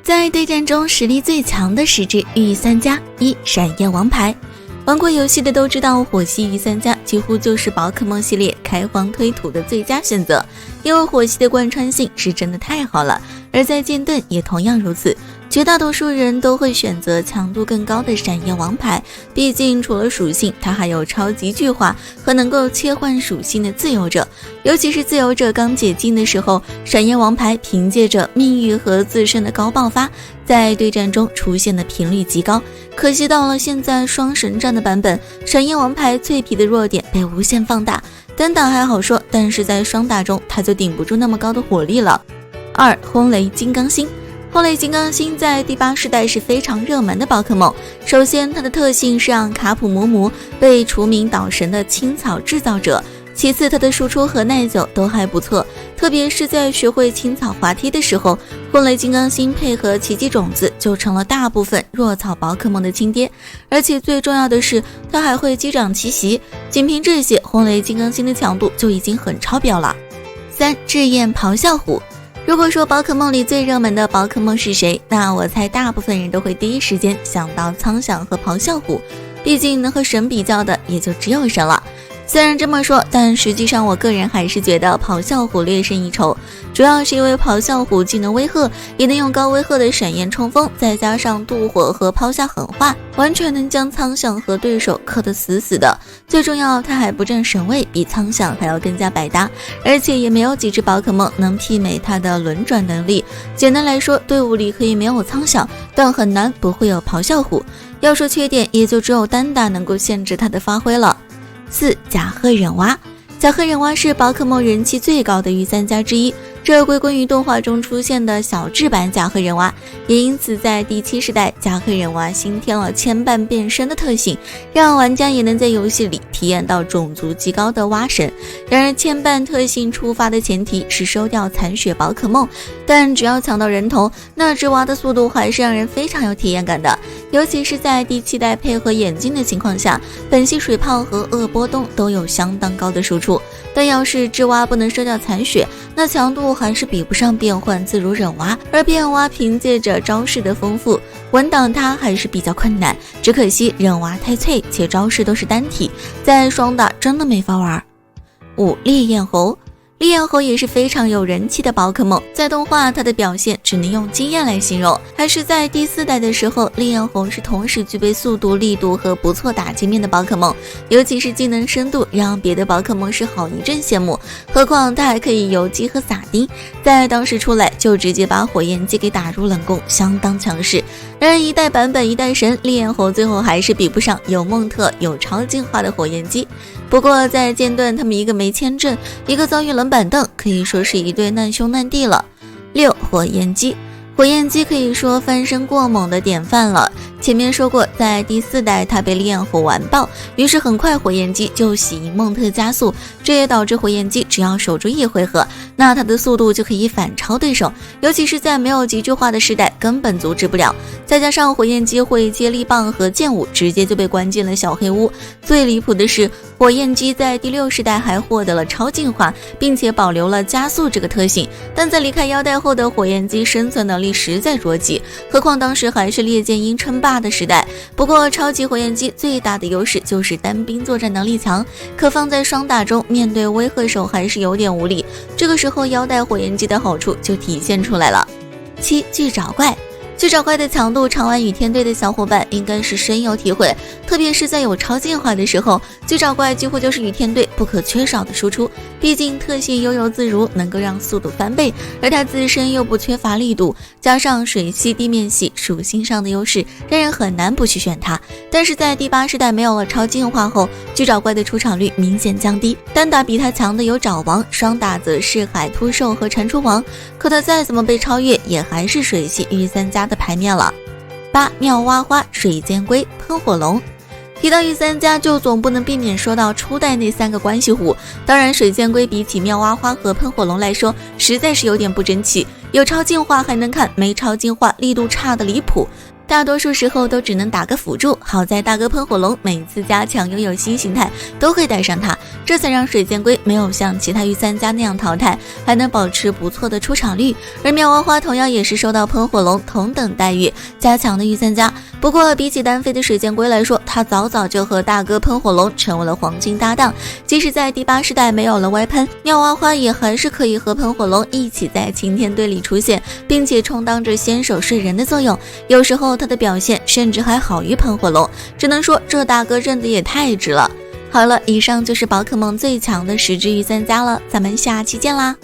在对战中实力最强的十只御三家。一、闪焰王牌。玩过游戏的都知道，火系御三家几乎就是宝可梦系列开荒推土的最佳选择，因为火系的贯穿性是真的太好了，而在剑盾也同样如此。绝大多数人都会选择强度更高的闪焰王牌，毕竟除了属性，它还有超级巨化和能够切换属性的自由者。尤其是自由者刚解禁的时候，闪焰王牌凭借着命运和自身的高爆发，在对战中出现的频率极高。可惜到了现在双神战的版本，闪焰王牌脆皮的弱点被无限放大，单打还好说，但是在双打中它就顶不住那么高的火力了。二、轰雷金刚星。轰雷金刚星在第8世代是非常热门的宝可梦。首先它的特性是让卡普姆姆被除名岛神的青草制造者，其次它的输出和耐久都还不错，特别是在学会青草滑梯的时候，轰雷金刚星配合奇迹种子就成了大部分弱草宝可梦的亲爹，而且最重要的是它还会击掌奇袭，仅凭这些，轰雷金刚星的强度就已经很超标了。三、雉焰咆哮虎。如果说宝可梦里最热门的宝可梦是谁，那我猜大部分人都会第一时间想到苍响和咆哮虎，毕竟能和神比较的也就只有神了。虽然这么说，但实际上我个人还是觉得咆哮虎略胜一筹，主要是因为咆哮虎既能威吓，也能用高威吓的闪焰冲锋，再加上渡火和抛下狠话，完全能将苍响和对手克得死死的。最重要，它还不占神位，比苍响还要更加百搭，而且也没有几只宝可梦能媲美它的轮转能力。简单来说，队伍里可以没有苍响，但很难不会有咆哮虎。要说缺点，也就只有单打能够限制它的发挥了。四、甲贺忍蛙。甲贺忍蛙是宝可梦人气最高的御三家之一，这归功于动画中出现的小智版甲贺忍蛙，也因此在第7世代甲贺忍蛙新添了牵绊变身的特性，让玩家也能在游戏里体验到种族极高的蛙神。然而牵绊特性触发的前提是收掉残血宝可梦，但只要抢到人头，那只蛙的速度还是让人非常有体验感的，尤其是在第7代配合眼镜的情况下，本系水泡和恶波动都有相当高的输出。但要是智蛙不能收掉残血，那强度还是比不上变换自如忍蛙，而变蛙凭借着招式的丰富，稳挡它还是比较困难，只可惜忍蛙太脆，且招式都是单体，在双打真的没法玩。五、烈焰猴。烈焰猴也是非常有人气的宝可梦，在动画它的表现只能用惊艳来形容，还是在第4代的时候，烈焰猴是同时具备速度、力度和不错打击面的宝可梦，尤其是技能深度让别的宝可梦是好一阵羡慕，何况它还可以游击和撒丁，在当时出来就直接把火焰姬给打入冷宫，相当强势。然而一代版本一代神，烈焰猴最后还是比不上有梦特有超进化的火焰姬。不过在剑盾，他们一个没签证，一个遭遇冷板凳，可以说是一对难兄难弟了。六、火焰姬。火焰姬可以说翻身过猛的典范了。前面说过，在第4代它被烈焰猴完爆，于是很快火焰姬就喜迎梦特加速，这也导致火焰姬只要守住1回合，那它的速度就可以反超对手，尤其是在没有极致化的时代根本阻止不了。再加上火焰姬会接力棒和剑舞，直接就被关进了小黑屋。最离谱的是，火焰姬在第6世代还获得了超进化，并且保留了加速这个特性，但在离开腰带后的火焰姬生存能力实在捉急，何况当时还是烈剑鹰称霸的时代。不过超级火焰姬最大的优势就是单兵作战能力强，可放在双打中面对威吓手还是有点无力，这个时候腰带火焰姬的好处就体现出来了。七、巨爪怪。巨爪怪的强度，常玩雨天队的小伙伴应该是深有体会，特别是在有超进化的时候，巨爪怪几乎就是雨天队不可缺少的输出。毕竟特性悠游自如，能够让速度翻倍，而它自身又不缺乏力度，加上水系、地面系属性上的优势，让人很难不去选它。但是在第8世代没有了超进化后，巨爪怪的出场率明显降低，单打比它强的有爪王，双打则是海兔兽和蟾蜍王，可它再怎么被超越，也还是水系御三家的牌面了。八、妙蛙花、水箭龟、喷火龙。提到御三家，就总不能避免说到初代那3个关系户。当然水箭龟比起妙蛙花和喷火龙来说，实在是有点不争气，有超进化还能看，没超进化力度差的离谱。大多数时候都只能打个辅助。好在大哥喷火龙每次加强拥有新形态都会带上它，这才让水箭龟没有像其他御三家那样淘汰，还能保持不错的出场率。而妙蛙花同样也是受到喷火龙同等待遇加强的御三家，不过比起单飞的水箭龟来说，它早早就和大哥喷火龙成为了黄金搭档。即使在第8世代没有了歪喷，妙蛙花也还是可以和喷火龙一起在擎天队里出现，并且充当着先手睡人的作用，有时候他的表现甚至还好于喷火龙，只能说这大哥认得也太值了。好了，以上就是宝可梦最强的10只御三家了，咱们下期见啦！